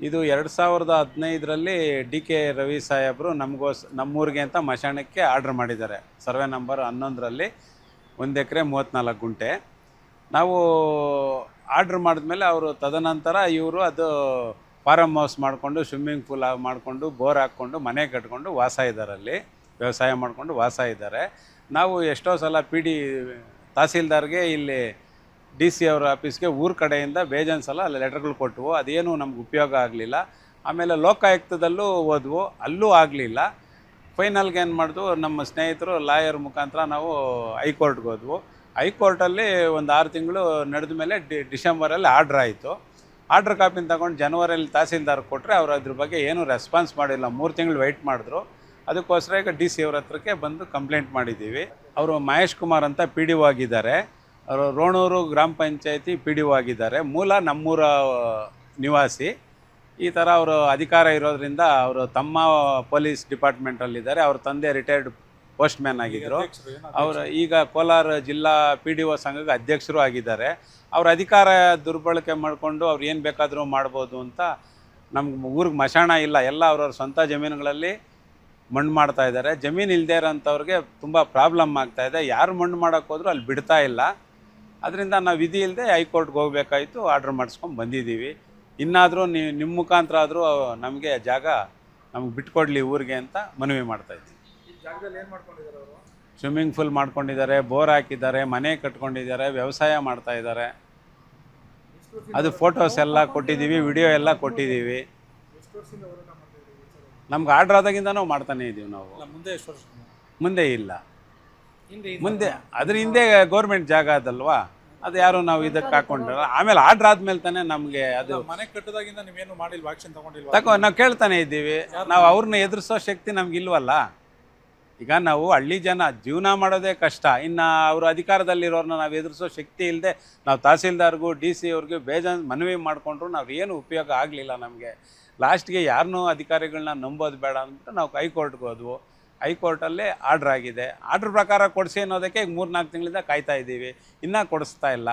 ಇದು 2015ರಲ್ಲಿ D K Ravi ಸಾಹೇಬರು ನಮ್ಮೂರಿಗೆ ಅಂತ ಮಶಾಣಕ್ಕೆ ಆರ್ಡ್ರ್ ಮಾಡಿದ್ದಾರೆ. ಸರ್ವೆ ನಂಬರ್ 11ರಲ್ಲಿ 1 ಎಕರೆ 34 ಗುಂಟೆ. ನಾವು ಆರ್ಡ್ರ್ ಮಾಡಿದ್ಮೇಲೆ ಅವರು ತದನಂತರ ಇವರು ಅದು ಫಾರಮ್ ಹೌಸ್ ಮಾಡಿಕೊಂಡು ಸ್ವಿಮ್ಮಿಂಗ್ ಪೂಲ್ ಮಾಡಿಕೊಂಡು ಬೋರ್ ಹಾಕ್ಕೊಂಡು ಮನೆ ಕಟ್ಕೊಂಡು ವಾಸ ಇದ್ದಾರೆ, ಅಲ್ಲಿ ವ್ಯವಸಾಯ ಮಾಡಿಕೊಂಡು ವಾಸ ಇದ್ದಾರೆ. ನಾವು ಎಷ್ಟೋ ಸಲ ತಹಸೀಲ್ದಾರ್ಗೆ ಇಲ್ಲಿ ಡಿ ಸಿ ಅವರ ಆಫೀಸ್ಗೆ ಊರ ಕಡೆಯಿಂದ ಬೇಜಾನ್ ಸಲ ಅಲ್ಲಿ ಲೆಟರ್ಗಳು ಕೊಟ್ಟವು, ಅದೇನು ನಮ್ಗೆ ಉಪಯೋಗ ಆಗಲಿಲ್ಲ. ಆಮೇಲೆ ಲೋಕಾಯುಕ್ತದಲ್ಲೂ ಹೋದ್ವು, ಅಲ್ಲೂ ಆಗಲಿಲ್ಲ. ಫೈನಲ್ಗೆ ಏನು ಮಾಡಿದ್ವು, ನಮ್ಮ ಸ್ನೇಹಿತರು ಲಾಯರ್ ಮುಖಾಂತರ ನಾವು ಹೈಕೋರ್ಟ್ಗೆ ಹೋದ್ವು. ಹೈಕೋರ್ಟಲ್ಲಿ ಒಂದು 6 ತಿಂಗಳು ನಡೆದ ಮೇಲೆ ಡಿಸೆಂಬರಲ್ಲಿ ಆರ್ಡ್ರ್ ಆಯಿತು. ಆರ್ಡ್ರ್ ಕಾಪಿನ ತಗೊಂಡು ಜನವರಿಯಲ್ಲಿ ತಹಸೀಲ್ದಾರ್ ಕೊಟ್ಟರೆ ಅವರು ಅದ್ರ ಬಗ್ಗೆ ಏನೂ ರೆಸ್ಪಾನ್ಸ್ ಮಾಡಿಲ್ಲ. 3 ತಿಂಗಳು ವೆಯ್ಟ್ ಮಾಡಿದ್ರು. ಅದಕ್ಕೋಸ್ಕರ ಈಗ ಡಿ ಸಿ ಅವ್ರ ಹತ್ರಕ್ಕೆ ಬಂದು ಕಂಪ್ಲೇಂಟ್ ಮಾಡಿದ್ದೀವಿ. ಅವರು ಮಹೇಶ್ ಕುಮಾರ್ ಅಂತ ಪಿ ಡಿ ಒ ಆಗಿದ್ದಾರೆ. ಅವರು ರೋಣೂರು ಗ್ರಾಮ ಪಂಚಾಯತಿ ಪಿ ಡಿ ಒ ಆಗಿದ್ದಾರೆ. ಮೂಲ ನಮ್ಮೂರ ನಿವಾಸಿ. ಈ ಥರ ಅವರು ಅಧಿಕಾರ ಇರೋದ್ರಿಂದ ಅವರು ತಮ್ಮ ಪೊಲೀಸ್ ಡಿಪಾರ್ಟ್ಮೆಂಟಲ್ಲಿದ್ದಾರೆ. ಅವ್ರ ತಂದೆ ರಿಟೈರ್ಡ್ ಪೋಸ್ಟ್ ಮ್ಯಾನ್ ಆಗಿದ್ದರು. ಅವರು ಈಗ ಕೋಲಾರ ಜಿಲ್ಲಾ ಪಿ ಡಿ ಒ ಸಂಘಕ್ಕೆ ಅಧ್ಯಕ್ಷರು ಆಗಿದ್ದಾರೆ. ಅವ್ರ ಅಧಿಕಾರ ದುರ್ಬಳಕೆ ಮಾಡಿಕೊಂಡು ಅವ್ರು ಏನು ಬೇಕಾದರೂ ಮಾಡ್ಬೋದು ಅಂತ. ನಮ್ಗೆ ಊರಿಗೆ ಮಶಾಣ ಇಲ್ಲ, ಎಲ್ಲ ಅವ್ರವ್ರ ಸ್ವಂತ ಜಮೀನುಗಳಲ್ಲಿ ಮಣ್ಣು ಮಾಡ್ತಾ ಇದ್ದಾರೆ. ಜಮೀನು ಇಲ್ಲದೇ ಇರೋಂಥವ್ರಿಗೆ ತುಂಬ ಪ್ರಾಬ್ಲಮ್ ಆಗ್ತಾಯಿದೆ. ಯಾರು ಮಣ್ಣು ಮಾಡೋಕ್ಕೆ ಹೋದರೂ ಅಲ್ಲಿ ಬಿಡ್ತಾ ಇಲ್ಲ. ಅದರಿಂದ ನಾವು ವಿಧಿ ಇಲ್ಲದೆ ಹೈಕೋರ್ಟ್ಗೆ ಹೋಗಬೇಕಾಯಿತು. ಆರ್ಡ್ರ್ ಮಾಡಿಸ್ಕೊಂಡು ಬಂದಿದ್ದೀವಿ. ಇನ್ನಾದರೂ ನಿಮ್ಮ ಮುಖಾಂತರ ಆದರೂ ನಮಗೆ ಜಾಗ ನಮ್ಗೆ ಬಿಟ್ಕೊಡ್ಲಿ ಊರಿಗೆ ಅಂತ ಮನವಿ ಮಾಡ್ತಾಯಿದ್ದೀವಿ. ಸ್ವಿಮ್ಮಿಂಗ್ ಪೂಲ್ ಮಾಡ್ಕೊಂಡಿದ್ದಾರೆ, ಬೋರ್ ಹಾಕಿದ್ದಾರೆ, ಮನೆ ಕಟ್ಕೊಂಡಿದ್ದಾರೆ, ವ್ಯವಸಾಯ ಮಾಡ್ತಾ ಇದ್ದಾರೆ. ಅದು ಫೋಟೋಸ್ ಎಲ್ಲ ಕೊಟ್ಟಿದ್ದೀವಿ, ವಿಡಿಯೋ ಎಲ್ಲ ಕೊಟ್ಟಿದ್ದೀವಿ. ನಮ್ಗೆ ಆರ್ಡ್ರ್ ಆದಾಗಿಂದನೂ ಮಾಡ್ತಾನೆ ಇದ್ದೀವಿ ನಾವು. ಮುಂದೆ ಇಲ್ಲ, ಮುಂದೆ ಅದ್ರ ಹಿಂದೆ ಗೌರ್ಮೆಂಟ್ ಜಾಗ ಅದಲ್ವಾ, ಅದು ಯಾರು ನಾವು ಇದಕ್ಕೆ ಹಾಕೊಂಡ್ರ. ಆಮೇಲೆ ಆರ್ಡ್ರ್ ಆದ್ಮೇಲೆ ತಾನೇ ನಮಗೆ ಅದು ಮನೆ ಕಟ್ಟದಾಗಿಂದ ನೀವೇನು ಮಾಡಿಲ್ವಾ, ಆಕ್ಷನ್ ತಗೊಂಡಿಲ್ವಾ? ನಾವು ಕೇಳ್ತಾನೆ ಇದ್ದೀವಿ. ನಾವು ಅವ್ರನ್ನ ಎದುರಿಸೋ ಶಕ್ತಿ ನಮ್ಗೆ ಇಲ್ವಲ್ಲ. ಈಗ ನಾವು ಹಳ್ಳಿ ಜನ ಜೀವನ ಮಾಡೋದೇ ಕಷ್ಟ, ಇನ್ನು ಅವರು ಅಧಿಕಾರದಲ್ಲಿರೋರನ್ನ ನಾವು ಎದುರಿಸೋ ಶಕ್ತಿ ಇಲ್ಲದೆ ನಾವು ತಹಸೀಲ್ದಾರ್ಗೂ ಡಿ ಸಿ ಅವ್ರಿಗೂ ಬೇಜಾನ್ ಮನವಿ ಮಾಡಿಕೊಂಡ್ರು ನಾವು ಏನು ಉಪಯೋಗ ಆಗಲಿಲ್ಲ ನಮಗೆ. ಲಾಸ್ಟ್ಗೆ ಯಾರನ್ನೂ ಅಧಿಕಾರಿಗಳನ್ನ ನಂಬೋದು ಬೇಡ ಅಂದ್ಬಿಟ್ಟು ನಾವು ಹೈಕೋರ್ಟ್ಗೆ ಹೋದ್ವು. ಹೈಕೋರ್ಟಲ್ಲೇ ಆರ್ಡ್ರ್ ಆಗಿದೆ. ಆರ್ಡ್ರ್ ಪ್ರಕಾರ ಕೊಡಿಸಿ ಅನ್ನೋದಕ್ಕೆ ಈಗ 3-4 ತಿಂಗಳಿಂದ ಕಾಯ್ತಾ ಇದ್ದೀವಿ, ಇನ್ನೂ ಕೊಡಿಸ್ತಾ ಇಲ್ಲ.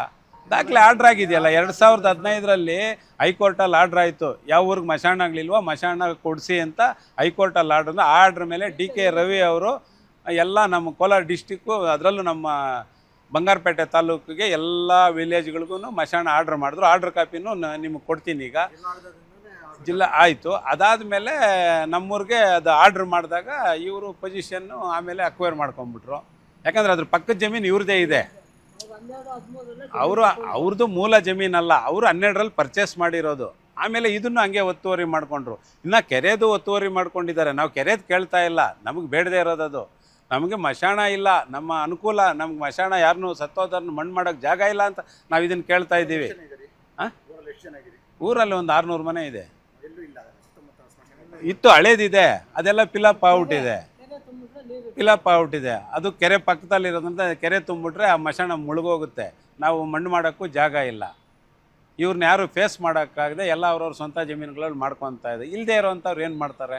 ದಾಖಲೆ ಆರ್ಡ್ರ್ ಆಗಿದೆಯಲ್ಲ, 2015ರಲ್ಲಿ ಹೈಕೋರ್ಟಲ್ಲಿ ಆರ್ಡ್ರ್ ಆಯಿತು. ಯಾವ ಊರಿಗೆ ಮಶಾಣ ಆಗಲಿಲ್ವೋ ಮಶಾಣ ಕೊಡಿಸಿ ಅಂತ ಹೈಕೋರ್ಟಲ್ಲಿ ಆರ್ಡ್ರ್. ಆ ಆರ್ಡ್ರ್ ಮೇಲೆ ಡಿ ಕೆ ರವಿ ಅವರು ಎಲ್ಲ ನಮ್ಮ ಕೋಲಾರ ಡಿಸ್ಟಿಕ್ಕು, ಅದರಲ್ಲೂ ನಮ್ಮ ಬಂಗಾರಪೇಟೆ ತಾಲೂಕಿಗೆ ಎಲ್ಲ ವಿಲೇಜ್ಗಳಿಗೂ ಮಶಾಣ ಆರ್ಡ್ರ್ ಮಾಡಿದ್ರು. ಆರ್ಡ್ರ್ ಕಾಪಿನೂ ನಿಮಗೆ ಕೊಡ್ತೀನಿ ಈಗ. ಜಿಲ್ಲಾ ಆಯಿತು. ಅದಾದಮೇಲೆ ನಮ್ಮೂರಿಗೆ ಅದು ಆರ್ಡ್ರ್ ಮಾಡಿದಾಗ ಇವರು ಪೊಸಿಷನ್ನು ಆಮೇಲೆ ಅಕ್ವೈರ್ ಮಾಡ್ಕೊಂಬಿಟ್ರು. ಯಾಕಂದರೆ ಅದ್ರ ಪಕ್ಕದ ಜಮೀನು ಇವ್ರದ್ದೇ ಇದೆ. ಅವ್ರದ್ದು ಮೂಲ ಜಮೀನಲ್ಲ, ಅವರು 12ರಲ್ಲಿ ಪರ್ಚೇಸ್ ಮಾಡಿರೋದು. ಆಮೇಲೆ ಇದನ್ನು ಹಂಗೆ ಒತ್ತುವರಿ ಮಾಡಿಕೊಂಡ್ರು. ಇನ್ನು ಕೆರೆದು ಒತ್ತುವರಿ ಮಾಡ್ಕೊಂಡಿದ್ದಾರೆ. ನಾವು ಕೆರೆದು ಕೇಳ್ತಾ ಇಲ್ಲ, ನಮಗೆ ಬೇಡದೇ ಇರೋದದು. ನಮಗೆ ಮಶಾಣ ಇಲ್ಲ, ನಮ್ಮ ಅನುಕೂಲ, ನಮ್ಗೆ ಮಶಾಣ ಯಾರನ್ನೂ ಸತ್ತೋದನ್ನು ಮಣ್ಣು ಮಾಡೋಕ್ಕೆ ಜಾಗ ಇಲ್ಲ ಅಂತ ನಾವು ಇದನ್ನು ಕೇಳ್ತಾ ಇದ್ದೀವಿ. ಹಾಂ, ಊರಲ್ಲಿ ಒಂದು 600 ಮನೆ ಇದೆ. ಇತ್ತು, ಹಳೇದಿದೆ, ಅದೆಲ್ಲ ಫಿಲಪ್ ಔಟಿದೆ. ಅದು ಕೆರೆ ಪಕ್ಕದಲ್ಲಿರೋದ್ರಿಂದ ಕೆರೆ ತುಂಬಿಟ್ರೆ ಆ ಮಶಾಣ ಮುಳುಗೋಗುತ್ತೆ. ನಾವು ಮಣ್ಣು ಮಾಡೋಕ್ಕೂ ಜಾಗ ಇಲ್ಲ. ಇವ್ರನ್ನ ಯಾರು ಫೇಸ್ ಮಾಡೋಕ್ಕಾಗದೆ ಎಲ್ಲ ಅವ್ರವ್ರ ಸ್ವಂತ ಜಮೀನುಗಳಲ್ಲಿ ಮಾಡ್ಕೊತಾ ಇದೆ. ಇಲ್ಲದೇ ಇರೋವಂಥವ್ರು ಏನು ಮಾಡ್ತಾರೆ?